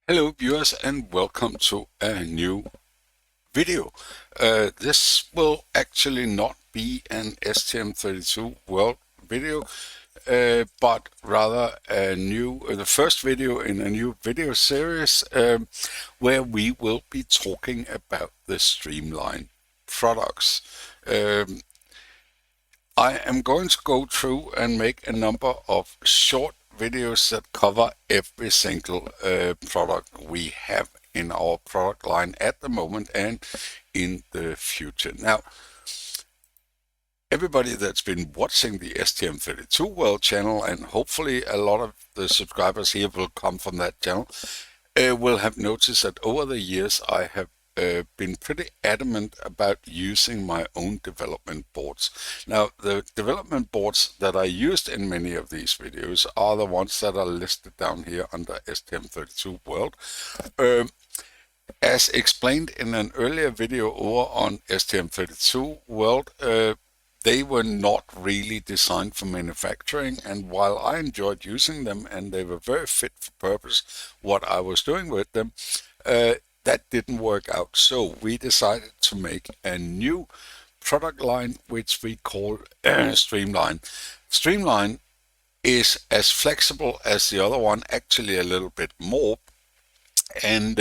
Hello viewers and welcome to a new video. This will actually not be an STM32 World video, but rather the first video in a new video series where we will be talking about the Streamline products. I am going to go through and make a number of short videos that cover every single product we have in our product line at the moment and in the future. Now, everybody that's been watching the STM32 World channel, and hopefully a lot of the subscribers here will come from that channel, will have noticed that over the years I have been pretty adamant about using my own development boards. Now, the development boards that I used in many of these videos are the ones that are listed down here under STM32 World. As explained in an earlier video over on STM32 World, they were not really designed for manufacturing, and while I enjoyed using them and they were very fit for purpose, what I was doing with them, that didn't work out. So we decided to make a new product line which we call Streamline. Streamline is as flexible as the other one, actually a little bit more, and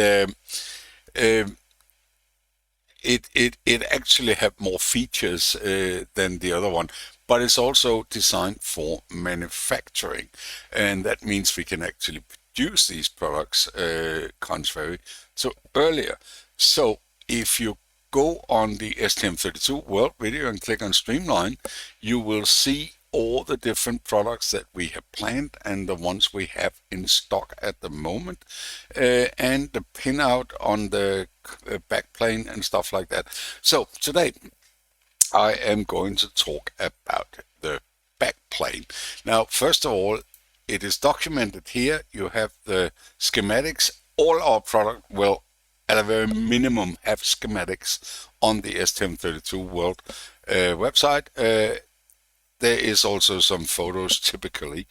it actually have more features than the other one, but it's also designed for manufacturing, and that means we can actually produce these products contrary to earlier. So if you go on the STM32 World video and click on Streamline, you will see all the different products that we have planned and the ones we have in stock at the moment, and the pinout on the backplane and stuff like that. So today I am going to talk about the backplane. Now, first of all, it is documented here. You have the schematics. All our product will, at a very minimum, have schematics on the STM32 World website. There is also some photos typically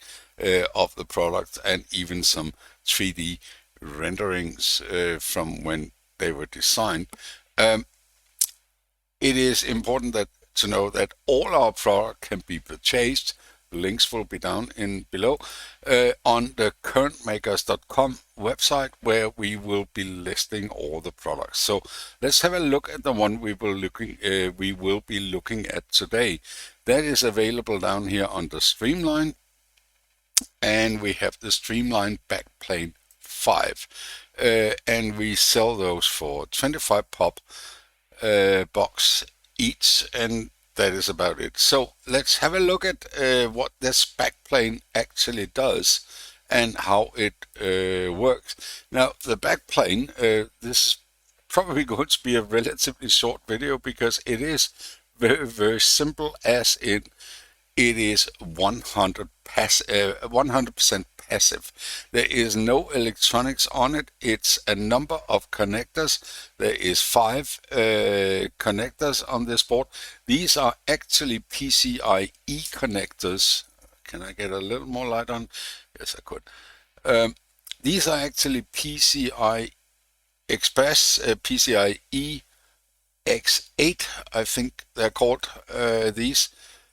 of the product and even some 3D renderings from when they were designed. It is important to know that all our product can be purchased. Links will be down in below on the CurrentMakers.com website, where we will be listing all the products. So let's have a look at the one we will be looking at today. That is available down here under Streamline, and we have the Streamline Backplane 5, and we sell those for 25 pop bucks each, and that is about it. So let's have a look at what this backplane actually does and how it works. Now, the backplane, this is probably going to be a relatively short video because it is very, very simple, as it is 100% passive. There is no electronics on it. It's a number of connectors. There is 5 connectors on this board. These are actually PCIe connectors. Can I get a little more light on? Yes, I could. These are actually PCI Express, PCIe X8, I think they're called, these.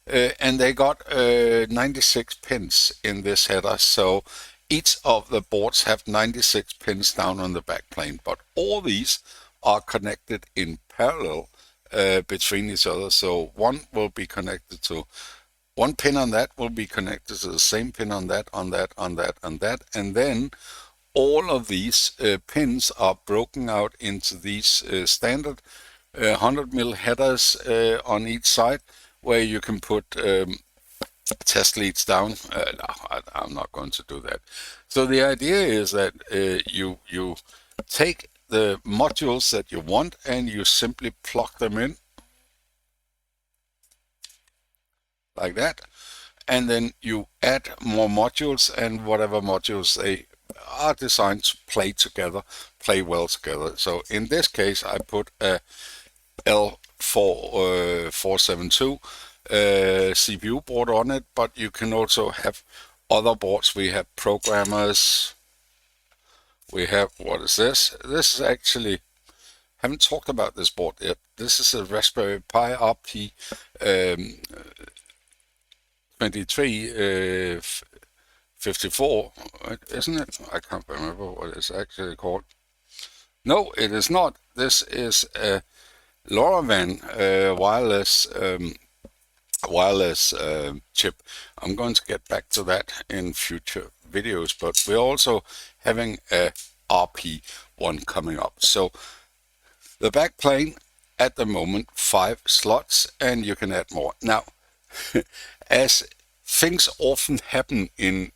And they got 96 pins in this header, so each of the boards have 96 pins down on the backplane, but all these are connected in parallel between each other. So one will be connected to one pin on that, will be connected to the same pin on that, on that, on that, on that, and then all of these pins are broken out into these standard 100 mil headers on each side, where you can put test leads down. No, I'm not going to do that. So the idea is that you take the modules that you want and you simply plug them in like that, and then you add more modules, and whatever modules they are designed to play together, play well together. So in this case, I put a L472 CPU board on it, but you can also have other boards. We have programmers, we have, what is this? This is actually, haven't talked about this board yet. This is a Raspberry Pi RP 2354, isn't it? I can't remember what it's actually called. No, it is not. This is a LoRaWAN wireless chip. I'm going to get back to that in future videos, but we're also having a RP1 coming up. So the backplane at the moment 5 slots, and you can add more. Now, as things often happen in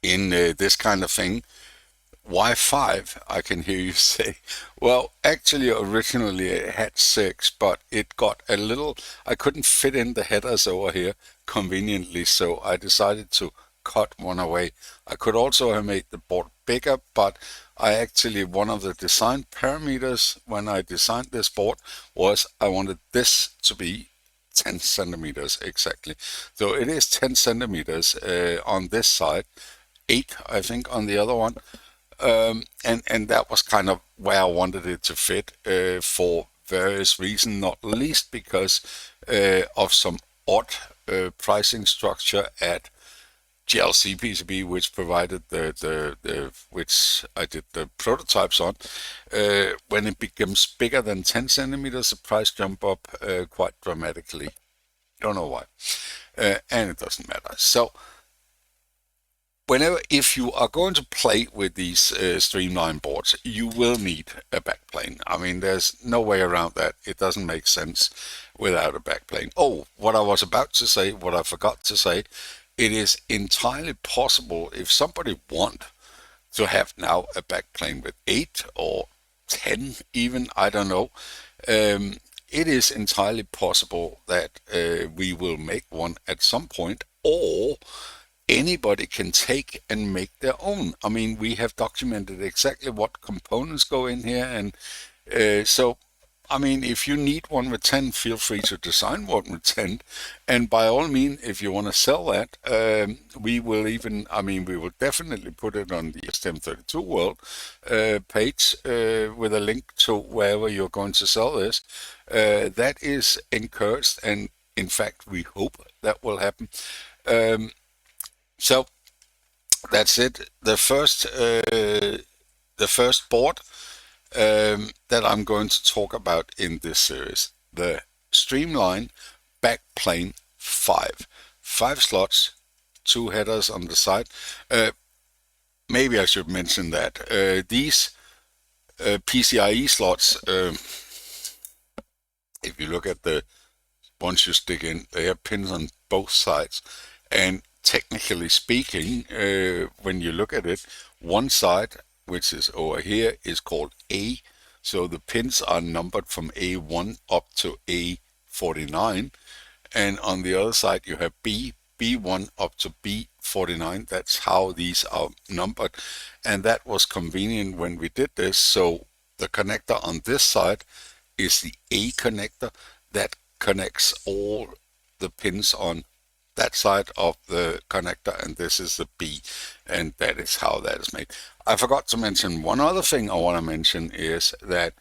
this kind of thing, why 5? I can hear you say. Well, actually, originally it had 6, but it got a little, I couldn't fit in the headers over here conveniently, so I decided to cut one away. I could also have made the board bigger, but I actually, one of the design parameters when I designed this board was I wanted this to be 10 centimeters exactly. So it is 10 centimeters on this side, 8 I think on the other one. And that was kind of where I wanted it to fit for various reasons, not least because of some odd pricing structure at GLC PCB, which provided which I did the prototypes on. When it becomes bigger than 10 centimeters, the price jump up quite dramatically. Don't know why, and it doesn't matter. So if you are going to play with these Streamline boards, you will need a backplane. I mean, there's no way around that. It doesn't make sense without a backplane. Oh, what I was about to say, what I forgot to say, it is entirely possible if somebody want to have now a backplane with 8 or 10 even, I don't know. It is entirely possible that we will make one at some point, or anybody can take and make their own. I mean, we have documented exactly what components go in here, and so, I mean, if you need one with 10, feel free to design one with 10, and by all means, if you want to sell that, we will definitely put it on the STM32 World page with a link to wherever you're going to sell this. That is encouraged, and in fact, we hope that will happen. So that's it. The first board that I'm going to talk about in this series, the Streamline Backplane 5. 5 slots, 2 headers on the side. Maybe I should mention that these PCIe slots, if you look at the ones you stick in, they have pins on both sides, and technically speaking, when you look at it, one side, which is over here, is called A. So the pins are numbered from A1 up to A49. And on the other side, you have B, B1 up to B49. That's how these are numbered. And that was convenient when we did this. So the connector on this side is the A connector that connects all the pins on that side of the connector, and this is the B, and that is how that is made. I forgot to mention one other thing I want to mention is that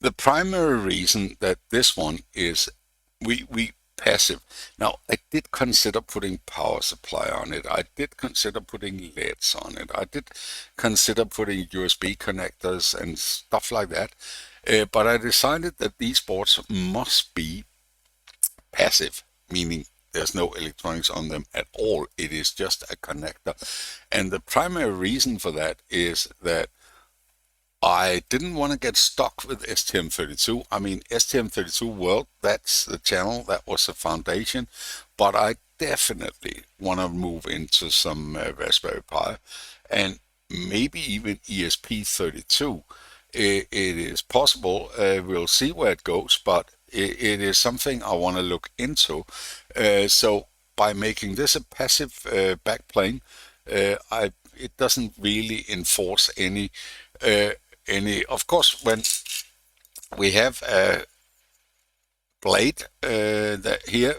the primary reason that this one is we passive. Now, I did consider putting power supply on it. I did consider putting LEDs on it. I did consider putting USB connectors and stuff like that. But I decided that these boards must be passive, meaning there's no electronics on them at all. It is just a connector. And the primary reason for that is that I didn't want to get stuck with STM32. I mean, STM32 World, that's the channel, that was the foundation, but I definitely want to move into some Raspberry Pi, and maybe even ESP32. It is possible, we'll see where it goes, but it is something I want to look into. So by making this a passive backplane, it doesn't really enforce any. Of course, when we have a blade that here,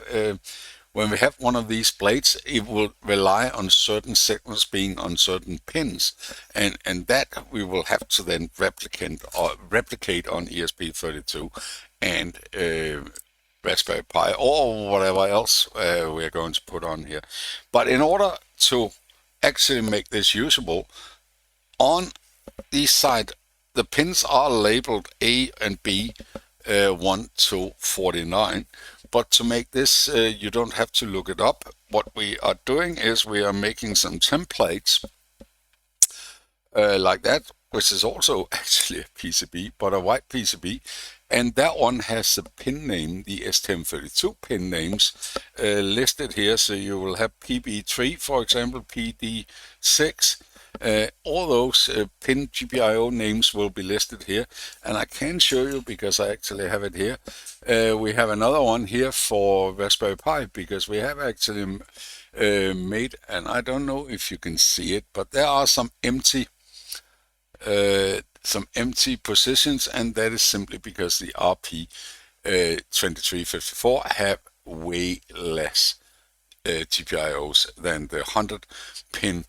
when we have one of these plates, it will rely on certain signals being on certain pins, and that we will have to then replicate on ESP32 and Raspberry Pi or whatever else we're going to put on here. But in order to actually make this usable, on the side, the pins are labeled A and B 1 to 49. But to make this, you don't have to look it up. What we are doing is we are making some templates like that, which is also actually a PCB, but a white PCB. And that one has the pin name, the STM32 pin names listed here. So you will have PB3, for example, PD6. All those pin GPIO names will be listed here, and I can show you because I actually have it here. We have another one here for Raspberry Pi because we have actually made, and I don't know if you can see it, but there are some empty positions, and that is simply because the RP2354 have way less GPIOs than the 100 pin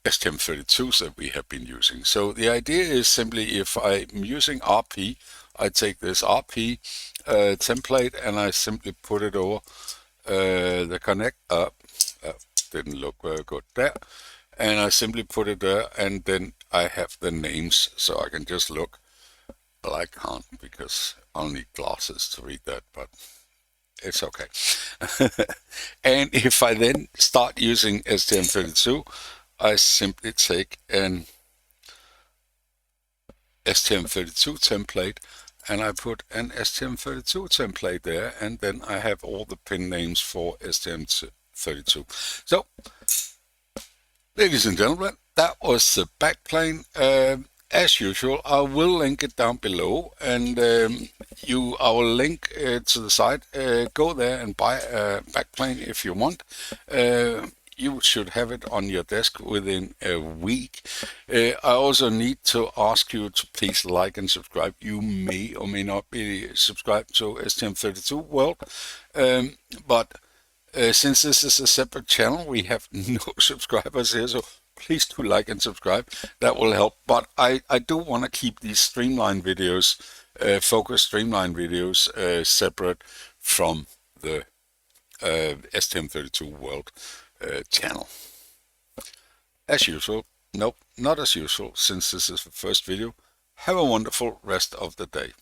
STM32s that we have been using. So the idea is simply, if I'm using RP, I take this RP template and I simply put it over the connect. Didn't look very good there. And I simply put it there, and then I have the names, so I can just look. Well, I can't because I'll need glasses to read that, but it's okay. And if I then start using STM32, I simply take an STM32 template and I put an STM32 template there, and then I have all the pin names for STM32. So, ladies and gentlemen, that was the backplane. As usual, I will link it down below, and I will link to the site. Go there and buy a backplane if you want. You should have it on your desk within a week. I also need to ask you to please like and subscribe. You may or may not be subscribed to STM32 World, but since this is a separate channel, we have no subscribers here, so please do like and subscribe. That will help. But I do want to keep these Streamline videos, focused Streamline videos, separate from the STM32 World channel. As usual, nope, not as usual, since this is the first video. Have a wonderful rest of the day.